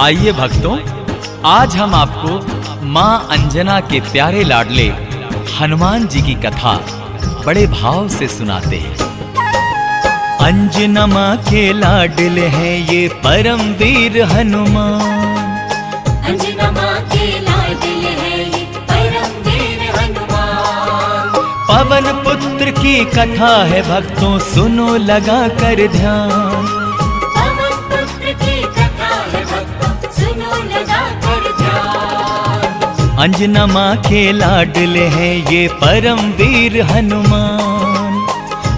आइए भक्तों, आज हम आपको मां अंजना के प्यारे लाडले हनुमान जी की कथा बड़े भाव से सुनाते हैं। अंजना मां के लाडले हैं ये परम वीर हनुमान। अंजना मां के लाडले हैं ये परम वीर हनुमान। पवन पुत्र की कथा है भक्तों, सुनो लगा कर ध्यान। पवन पुत्र की कथा है भक्तों, सुनो लगा कर ध्यान। अंजना मां के लाडले हैं ये परम वीर हनुमान।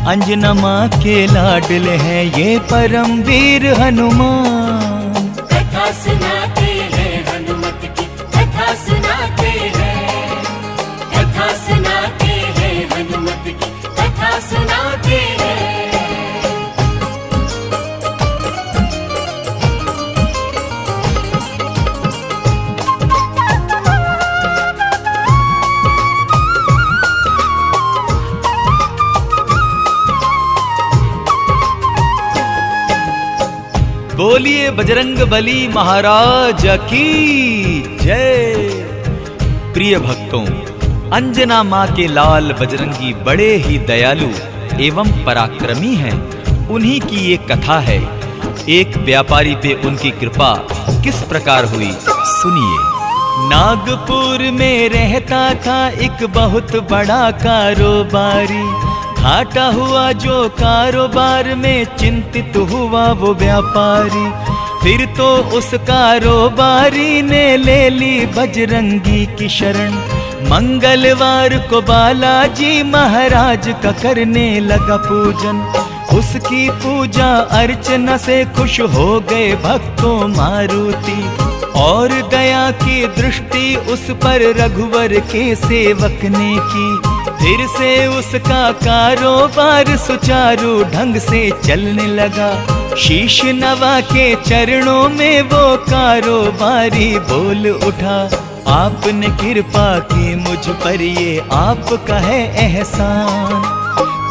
अंजना मां के लाडले हैं ये परम वीर हनुमान। कथा सुनाते हैं हनुमत की, कथा सुनाते हैं, कथा सुनाते हैं हनुमत की, कथा सुनाते हैं। बोलिए बजरंग बली महाराज की जय। प्रिय भक्तों, अंजना मां के लाल बजरंगी बड़े ही दयालु एवं पराक्रमी हैं। उन्हीं की ये कथा है। एक व्यापारी पे उनकी कृपा किस प्रकार हुई, सुनिए। नागपुर में रहता था एक बहुत बड़ा कारोबारी। घाटा हुआ जो कारोबार में, चिंतित हुआ वो व्यापारी। फिर तो उस कारोबारी ने ले ली बजरंगी की शरण। मंगलवार को बालाजी महाराज का करने लगा पूजन। उसकी पूजा अर्चना से खुश हो गए भक्तों मारुति। और दया की दृष्टि उस पर रघुवर के सेवक ने की। फिर से उसका कारोबार सुचारू ढंग से चलने लगा। शीश नवा के चरणों में वो कारोबारी बोल उठा, आपने कृपा की मुझ पर ये आपका है एहसान।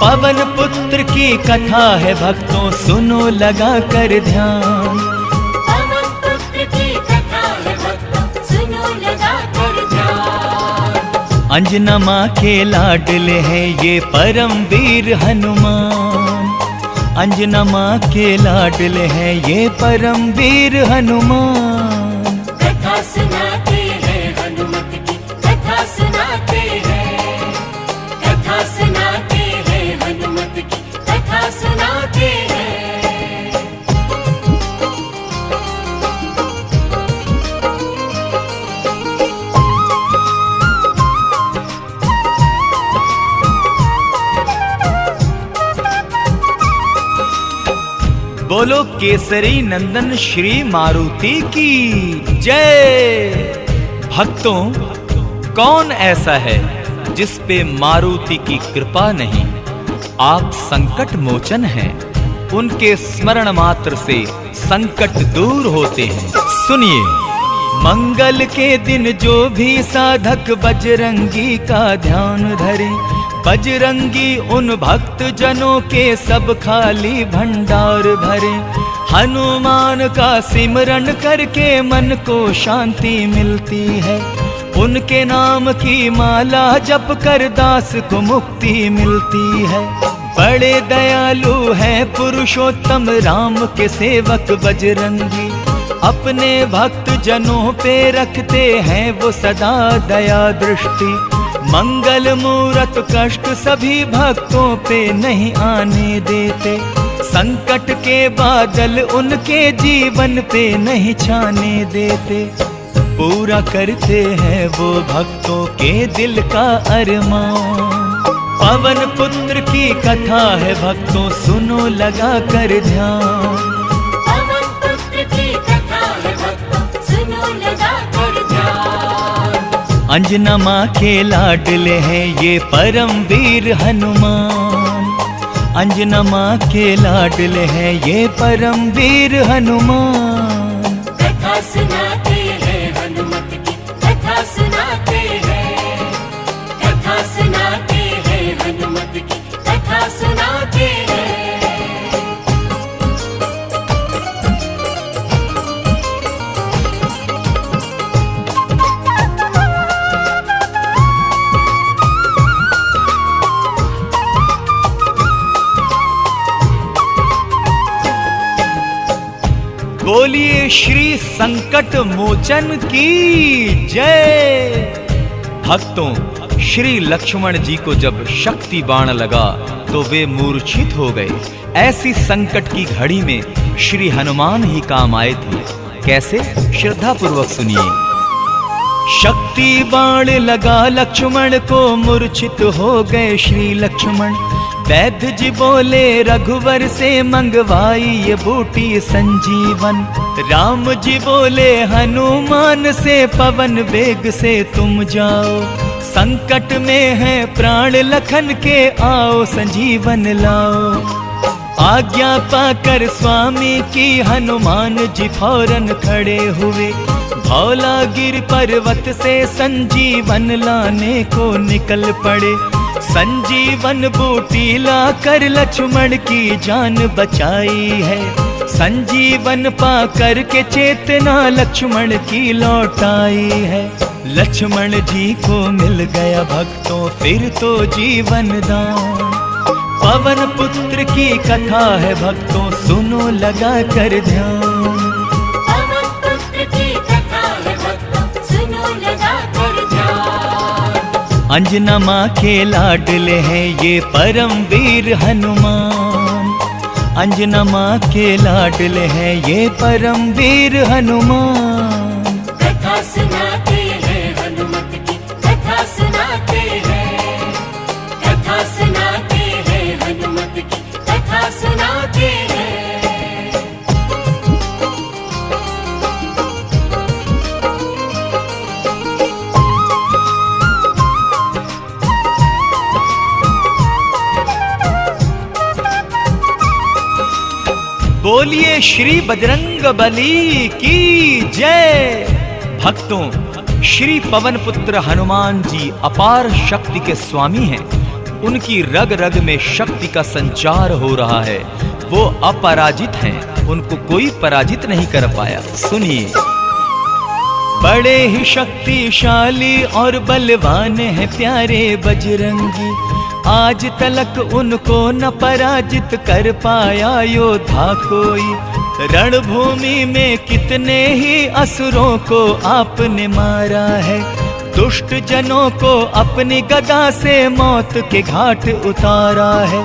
पवन पुत्र की कथा है भक्तों, सुनो लगा कर ध्यान। पवन पुत्र की कथा है भक्तों, सुनो लगा कर ध्यान। अंजना मां के लाडले हैं ये परम वीर हनुमान। अंजना मां के लाडले हैं ये परम वीर हनुमान। कथा सुनाते हैं हनुमत की, कथा सुनाते हैं, कथा सुनाते हैं हनुमत की, कथा सुनाते हैं। बोलो केसरी नंदन श्री मारुति की जय। भक्तों, कौन ऐसा है जिस पे मारुति की कृपा नहीं। आप संकट मोचन हैं। उनके स्मरण मात्र से संकट दूर होते हैं। सुनिए, मंगल के दिन जो भी साधक बजरंगी का ध्यान धरे, बजरंगी उन भक्त जनों के सब खाली भंडार भरे। हनुमान का सिमरन करके मन को शांति मिलती है। उनके नाम की माला जप कर दास को मुक्ति मिलती है। बड़े दयालु हैं पुरुषोत्तम राम के सेवक बजरंगी। अपने भक्त जनों पे रखते हैं वो सदा दया दृष्टि। मंगल मूरत कष्ट सभी भक्तों पे नहीं आने देते। संकट के बादल उनके जीवन पे नहीं छाने देते। पूरा करते हैं वो भक्तों के दिल का अरमान। पवन पुत्र की कथा है भक्तों, सुनो लगा कर ध्यान। पवन पुत्र की कथा है भक्तों, सुनो लगा कर ध्यान। अंजना मां के लाडले हैं ये परम वीर हनुमान। अंजना मां के लाडले हैं ये परम वीर हनुमान। कथा सुनाते हैं हनुमत की, कथा सुनाते हैं, कथा सुनाते हैं हनुमत की, कथा सुनाते हैं। बोलिए श्री संकट मोचन की जय। भक्तों, श्री लक्ष्मण जी को जब शक्ति बाण लगा तो वे मूर्छित हो गए। ऐसी संकट की घड़ी में श्री हनुमान ही काम आए थे। कैसे? श्रद्धा पूर्वक सुनिए। शक्ति बाण लगा लक्ष्मण को, मूर्छित हो गए श्री लक्ष्मण। वैद्य जी बोले रघुवर से मंगवाई ये बूटी संजीवन। राम जी बोले हनुमान से पवन वेग से तुम जाओ। संकट में है प्राण लखन के, आओ संजीवन लाओ। आज्ञा पाकर स्वामी की हनुमान जी फौरन खड़े हुए। धौलागिर पर्वत से संजीवन लाने को निकल पड़े। संजीवन बूटी लाकर लक्ष्मण की जान बचाई है। संजीवन पाकर के चेतना लक्ष्मण की लौटाई है। लक्ष्मण जी को मिल गया भक्तों फिर तो जीवन दान। पवन पुत्र की कथा है भक्तों, सुनो लगा कर ध्यान। पवन पुत्र की कथा है भक्तों, सुनो लगा कर ध्यान। अंजना माँ के लाडले हैं ये परम वीर हनुमान। अंजना माँ के लाडले हैं ये परम वीर हनुमान। कथा सुनाते हैं हनुमत की, कथा सुनाते हैं। कथा सुनाते हैं हनुमत की, कथा सुनाते हैं। बोलिए श्री बजरंग बली की जय। भक्तों, श्री पवन पुत्र हनुमान जी अपार शक्ति के स्वामी हैं। उनकी रग रग में शक्ति का संचार हो रहा है। वो अपराजित हैं, उनको कोई पराजित नहीं कर पाया। सुनिए। बड़े ही शक्तिशाली और बलवान हैं प्यारे बजरंगी। आज तलक उनको न पराजित कर पाया योद्धा कोई। रणभूमि में कितने ही असुरों को आपने मारा है। दुष्ट जनों को अपनी गदा से मौत के घाट उतारा है।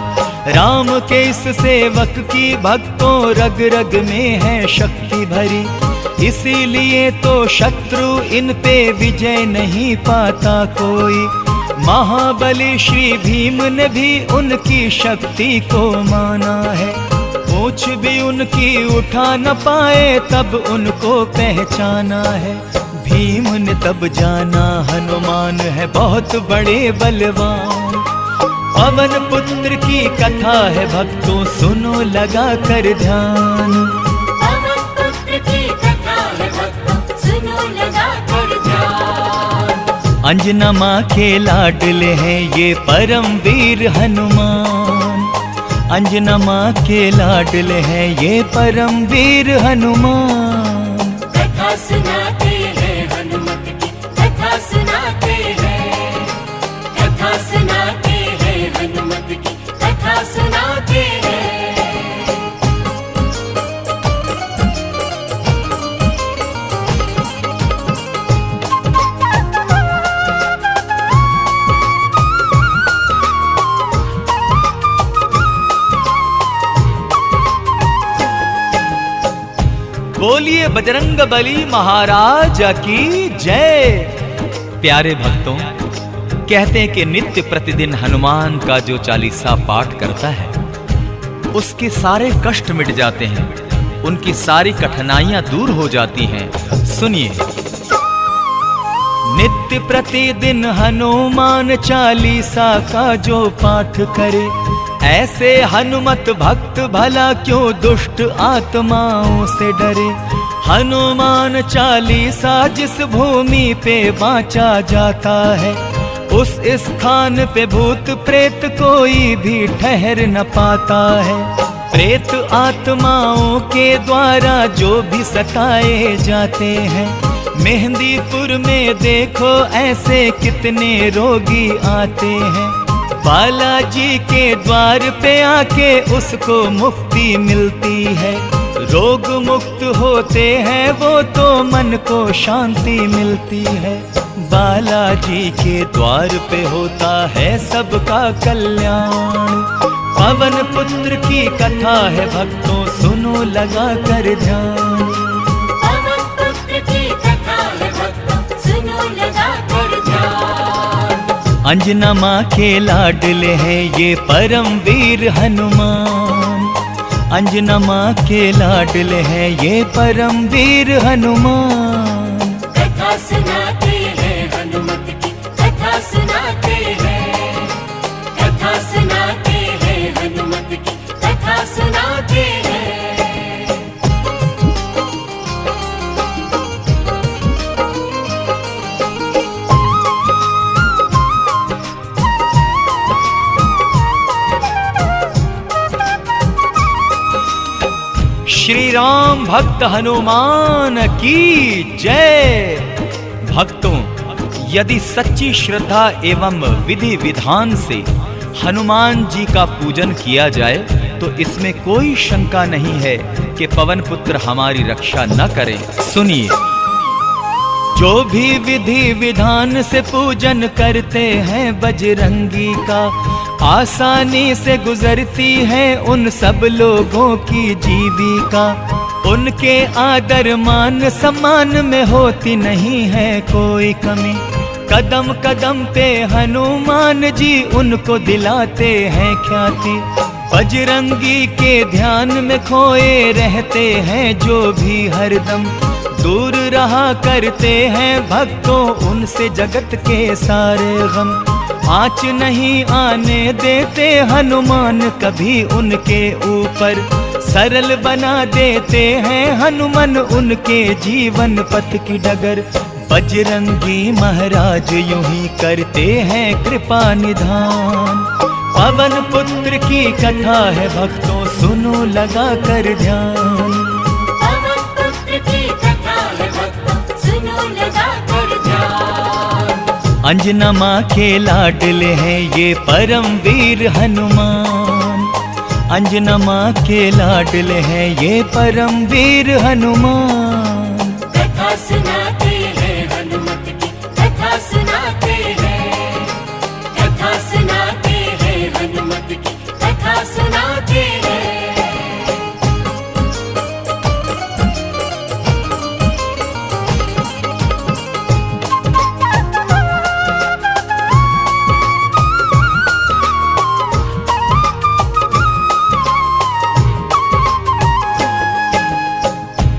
राम के इस सेवक की भक्तों रग रग में है शक्ति भरी। इसीलिए तो शत्रु इन पे विजय नहीं पाता कोई। महाबली श्री भीम ने भी उनकी शक्ति को माना है। पूछ भी उनकी उठा न पाए तब उनको पहचाना है। भीम ने तब जाना हनुमान है बहुत बड़े बलवान। पवन पुत्र की कथा है भक्तों, सुनो लगा कर ध्यान। पवन पुत्र की कथा है भक्तों, सुनो लगा कर ध्यान। अंजना माँ के लाडले हैं ये परम वीर हनुमान। अंजना माँ के लाडले हैं ये परम वीर हनुमान। कथा सुनाते हैं हनुमत की, कथा सुनाते हैं। कथा सुनाते हैं हनुमत की, कथा सुनाते हैं। बोलिए बजरंग बली महाराज की जय। प्यारे भक्तों, कहते हैं कि नित्य प्रतिदिन हनुमान का जो चालीसा पाठ करता है उसके सारे कष्ट मिट जाते हैं, उनकी सारी कठिनाइयां दूर हो जाती हैं। सुनिए। नित्य प्रतिदिन हनुमान चालीसा का जो पाठ करे, ऐसे हनुमत भक्त भला क्यों दुष्ट आत्माओं से डरे। हनुमान चालीसा जिस भूमि पे बाँचा जाता है, उस स्थान पे भूत प्रेत कोई भी ठहर न पाता है। प्रेत आत्माओं के द्वारा जो भी सताए जाते हैं, मेहंदीपुर में देखो ऐसे कितने रोगी आते हैं। बालाजी के द्वार पे आके उसको मुक्ति मिलती है। रोग मुक्त होते हैं वो तो मन को शांति मिलती है। बालाजी के द्वार पे होता है सबका कल्याण। पवन पुत्र की कथा है भक्तों सुनो लगा कर ध्यान। पवन पुत्र की कथा है भक्तों सुनो लगा कर ध्यान। अंजना माँ के लाडले हैं ये परम वीर हनुमान। अंजना माँ के लाडले हैं ये परम वीर हनुमान। कथा सुनाते हैं हनुमत की कथा सुनाते हैं। कथा सुनाते हैं हनुमत की कथा सुनाते हैं। श्री राम भक्त हनुमान की जय। भक्तों, यदि सच्ची श्रद्धा एवं विधि विधान से हनुमान जी का पूजन किया जाए तो इसमें कोई शंका नहीं है कि पवन पुत्र हमारी रक्षा न करें। सुनिए, जो भी विधि विधान से पूजन करते हैं बजरंगी का, आसानी से गुजरती है उन सब लोगों की जीविका। उनके आदर मान सम्मान में होती नहीं है कोई कमी। कदम कदम पे हनुमान जी उनको दिलाते हैं ख्याति। बजरंगी के ध्यान में खोए रहते हैं जो भी हरदम। दूर रहा करते हैं भक्तों उनसे जगत के सारे गम। आँच नहीं आने देते हनुमान कभी उनके ऊपर। सरल बना देते हैं हनुमान उनके जीवन पथ की डगर। बजरंगी महाराज यूं ही करते हैं कृपा निधान। पवन पुत्र की कथा है भक्तों सुनो लगा कर ध्यान। पवन पुत्र की कथा है भक्तों सुनो लगा कर ध्यान। अंजना माँ के लाडले हैं ये परम वीर हनुमान। अंजना माँ के लाडले हैं ये परम वीर हनुमान। कथा सुनाते हैं हनुमत की कथा सुनाते हैं। कथा सुनाते हैं हनुमत की कथा सुनाते हैं।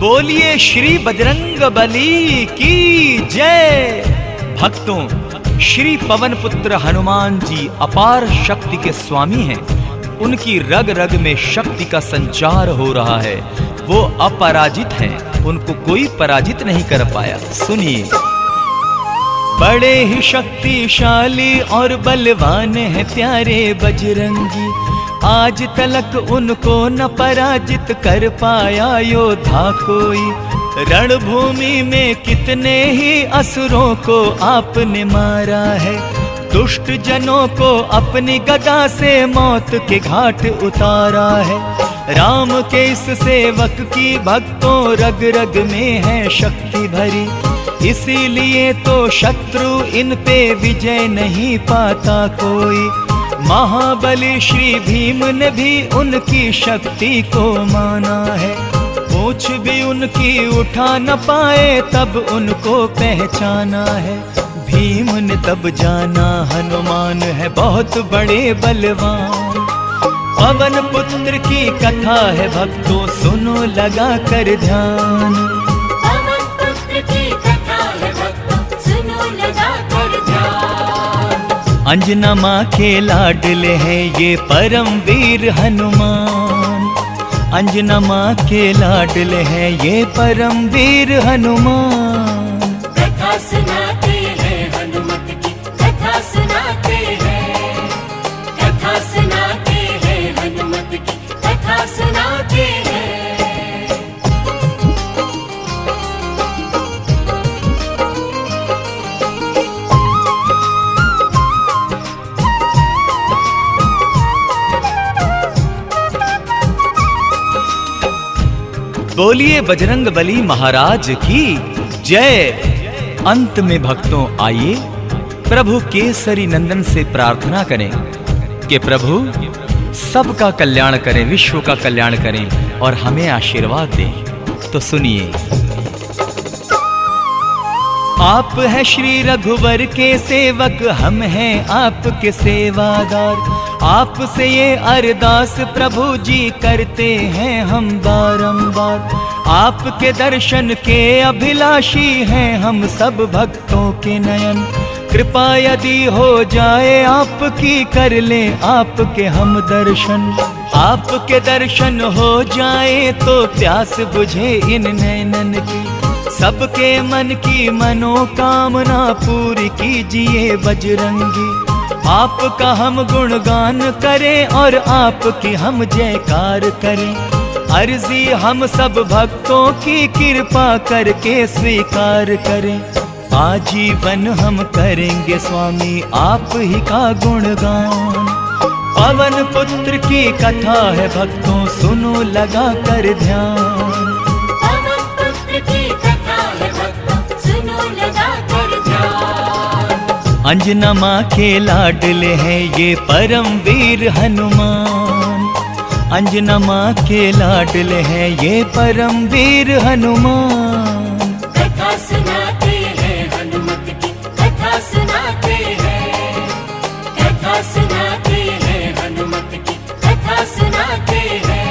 बोलिए श्री बजरंग बली की जय। भक्तों, श्री पवन पुत्र हनुमान जी अपार शक्ति के स्वामी हैं। उनकी रग रग में शक्ति का संचार हो रहा है। वो अपराजित हैं, उनको कोई पराजित नहीं कर पाया। सुनिए, बड़े ही शक्तिशाली और बलवान हैं प्यारे बजरंगी। आज तलक उनको न पराजित कर पाया योद्धा कोई। रणभूमि में कितने ही असुरों को आपने मारा है। दुष्ट जनों को अपनी गदा से मौत के घाट उतारा है। राम के इस सेवक की भक्तों रग रग में है शक्ति भरी। इसीलिए तो शत्रु इन पे विजय नहीं पाता कोई। महाबली श्री भीम ने भी उनकी शक्ति को माना है। पूछ भी उनकी उठा न पाए तब उनको पहचाना है। भीम ने तब जाना हनुमान है बहुत बड़े बलवान। पवन पुत्र की कथा है भक्तों सुनो लगा कर ध्यान। पवन पुत्र की कथा है भक्तों सुनो लगा कर ध्यान। अंजना माँ के लाडले हैं ये परम वीर हनुमान। अंजना माँ के लाडले हैं ये परम वीर हनुमान। कथा सुनाते हैं हनुमत की कथा सुनाते हैं। कथा सुनाते हैं हनुमत की कथा सुनाते हैं। बोलिए बजरंग बली महाराज की जय। अंत में भक्तों आइए प्रभु केसरी नंदन से प्रार्थना करें कि प्रभु सबका कल्याण करें, विश्व का कल्याण करें और हमें आशीर्वाद दें। तो सुनिए। आप है श्री रघुवर के सेवक, हम हैं आपके सेवादार। आपसे ये अरदास प्रभु जी करते हैं हम बारंबार। आपके दर्शन के अभिलाषी हैं हम सब भक्तों के नयन। कृपा यदि हो जाए आपकी, कर ले आपके हम दर्शन। आपके दर्शन हो जाए तो प्यास बुझे इन नैनन की। सबके मन की मनोकामना पूरी कीजिए बजरंगी। आपका हम गुणगान करें और आपकी हम जयकार करें। अर्जी हम सब भक्तों की कृपा करके स्वीकार करें। आजीवन हम करेंगे स्वामी आप ही का गुणगान। पवन पुत्र की कथा है भक्तों सुनो लगा कर ध्यान। पवन पुत्र की कथा है भक्तों सुनो लगा कर ध्यान। अंजना माँ के लाडले हैं ये परम वीर हनुमान। अंजना माँ के लाडले हैं ये परम वीर हनुमान। कथा सुनाते हैं हनुमत की, कथा सुनाते हैं। कथा सुनाते हैं हनुमत की, कथा सुनाते हैं।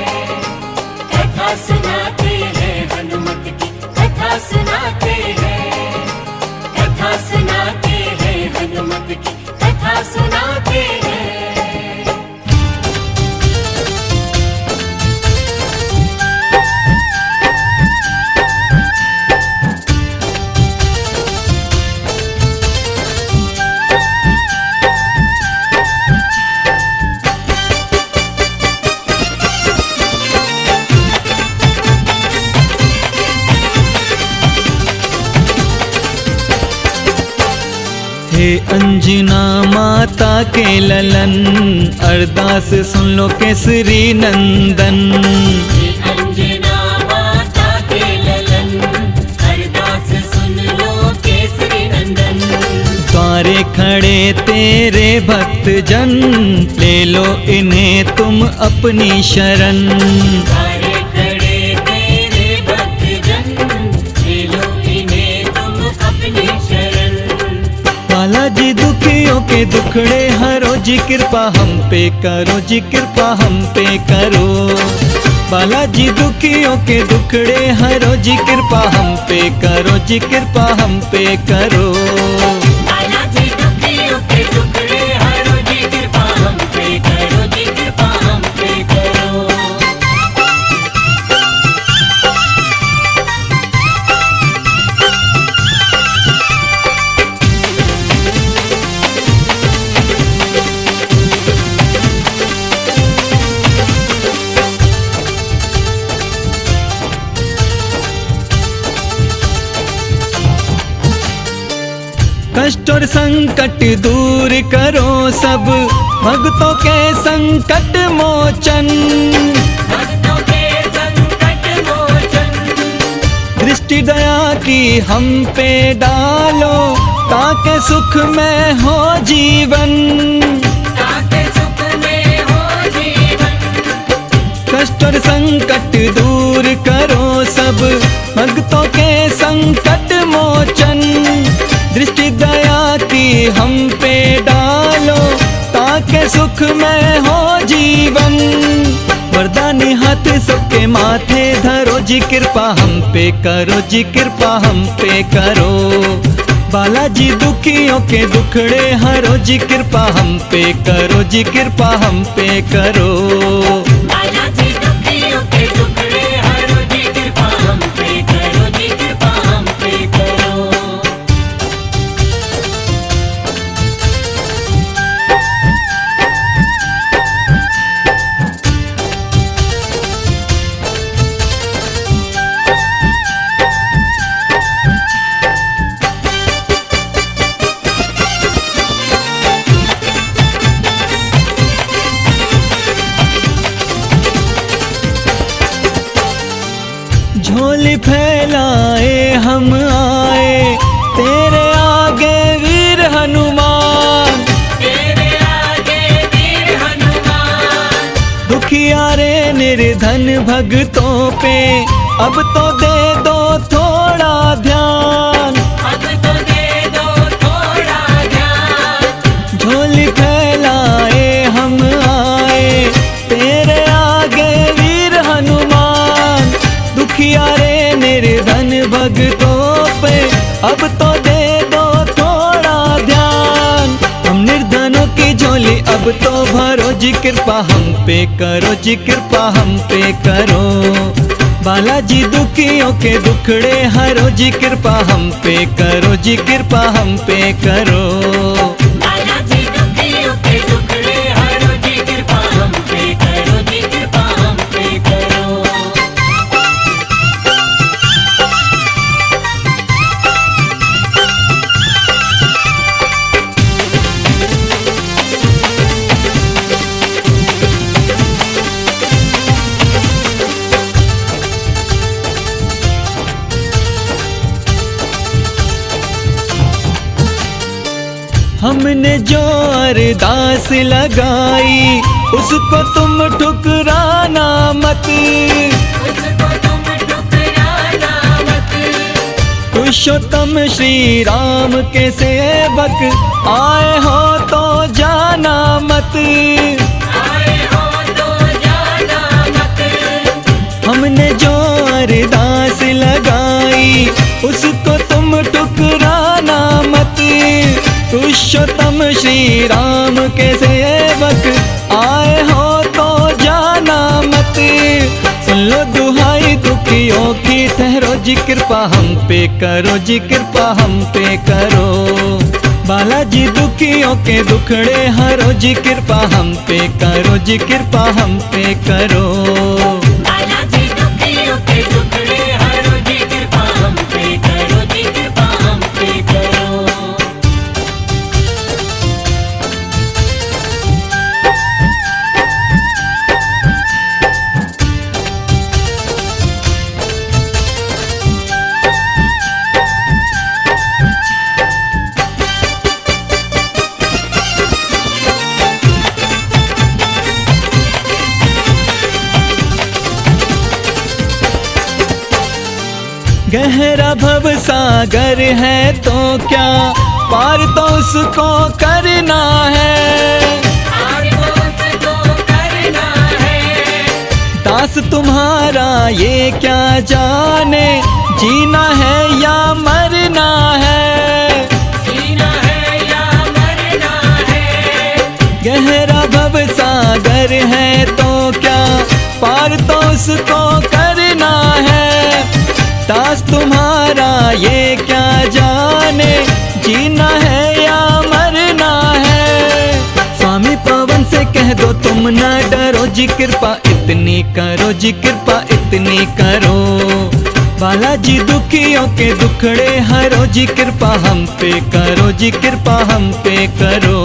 कथा सुनाते हैं हनुमत की, कथा सुनाते हैं। कथा सुनाते हैं हनुमत की, कथा सुनाते हैं। हे अंजना माता के ललन, अरदास सुन लो केसरी नंदन। हे अंजना माता के ललन, अरदास सुन लो केसरी नंदन। द्वारे खड़े तेरे भक्त जन, ले लो इन्हें तुम अपनी शरण। द्वारे खड़े तेरे भक्त जन, ले लो इन्हें तुम अपनी शरण। बालाजी दुखियों के दुखड़े हरो जी, कृपा हम पे करो जी, कृपा हम पे करो। बालाजी दुखियों के दुखड़े हरो जी, कृपा हम पे करो जी, कृपा हम पे करो। बालाजी दुखियों के दुखड़े हरो जी, कृपा हम पे करो जी, कृपा हम पे करो। कष्ट और संकट दूर करो सब, भक्तों के संकट मोचन। भक्तों के संकट मोचन। दृष्टि दया की हम पे डालो, ताकि सुख में हो जीवन। ताकि सुख में हो जीवन। कष्ट और संकट दूर करो सब, भक्तों के संकट मोचन। दृष्टि दया की हम पे डालो, ताकि सुख में हो जीवन। वरदानी हाथ सबके माथे धरो जी, कृपा हम पे करो जी, कृपा हम पे करो। बालाजी दुखियों के दुखड़े हरो जी, कृपा हम पे करो जी, कृपा हम पे करो। बालाजी दुखियों के दुखड़े हरो जी, कृपा हम पे करो जी, कृपा हम पे करो। झोली फैलाए हम आए तेरे आगे वीर हनुमान। तेरे आगे वीर हनुमान। दुखियारे निर्धन भक्तों पे अब तो दे दो थोड़ा ध्यान। अब तो दे दो थोड़ा ध्यान। झोली फैलाए हम आए तेरे आगे वीर हनुमान। दुखियारे निर्धन भक्तों पे अब तो दे दो थोड़ा ध्यान। हम निर्धनों की झोली अब तो भरो जी, कृपा हम पे करो जी, कृपा हम पे करो। बालाजी दुखियों के दुखड़े हरो जी, कृपा हम पे करो जी, कृपा हम पे करो। बालाजी दुखियों के दुखड़े हरो जी, कृपा हम पे करो जी, कृपा हम पे करो। हमने जो अरदास लगाई उसको तुम ठुकराना मत। उसको तुम ठुकराना मत। पुरुषोत्तम श्री राम के सेवक आए हो तो जाना मत। आए हो तो जाना मत। हमने जो अरदास लगाई उसको तुम ठुकराना मत। पुरुषोत्तम श्री राम के सेवक आए हो तो जाना मत। सुन लो दुहाई दुखियों की, ठहरो जी, कृपा हम पे करो जी, कृपा हम पे करो। बालाजी दुखियों के दुखड़े हरो जी, कृपा हम पे करो जी, कृपा हम पे करो। बालाजी दुखियों के दुखड़े हरो जी, कृपा हम पे करो जी, कृपा हम पे करो। गहरा भव सागर है तो क्या पार तो उसको करना है। पार तो उसको करना है। दास तुम्हारा ये क्या जाने, जीना है या मरना है। जीना है या मरना है। गहरा भव सागर है तो क्या पार तो उसको करना है। दास तुम्हारा ये क्या जाने, जीना है या मरना है। स्वामी पवन से कह दो तुम न डरो जी, कृपा इतनी करो जी, कृपा इतनी करो। बालाजी दुखियों के दुखड़े हरो जी, कृपा हम पे करो जी, कृपा हम पे करो।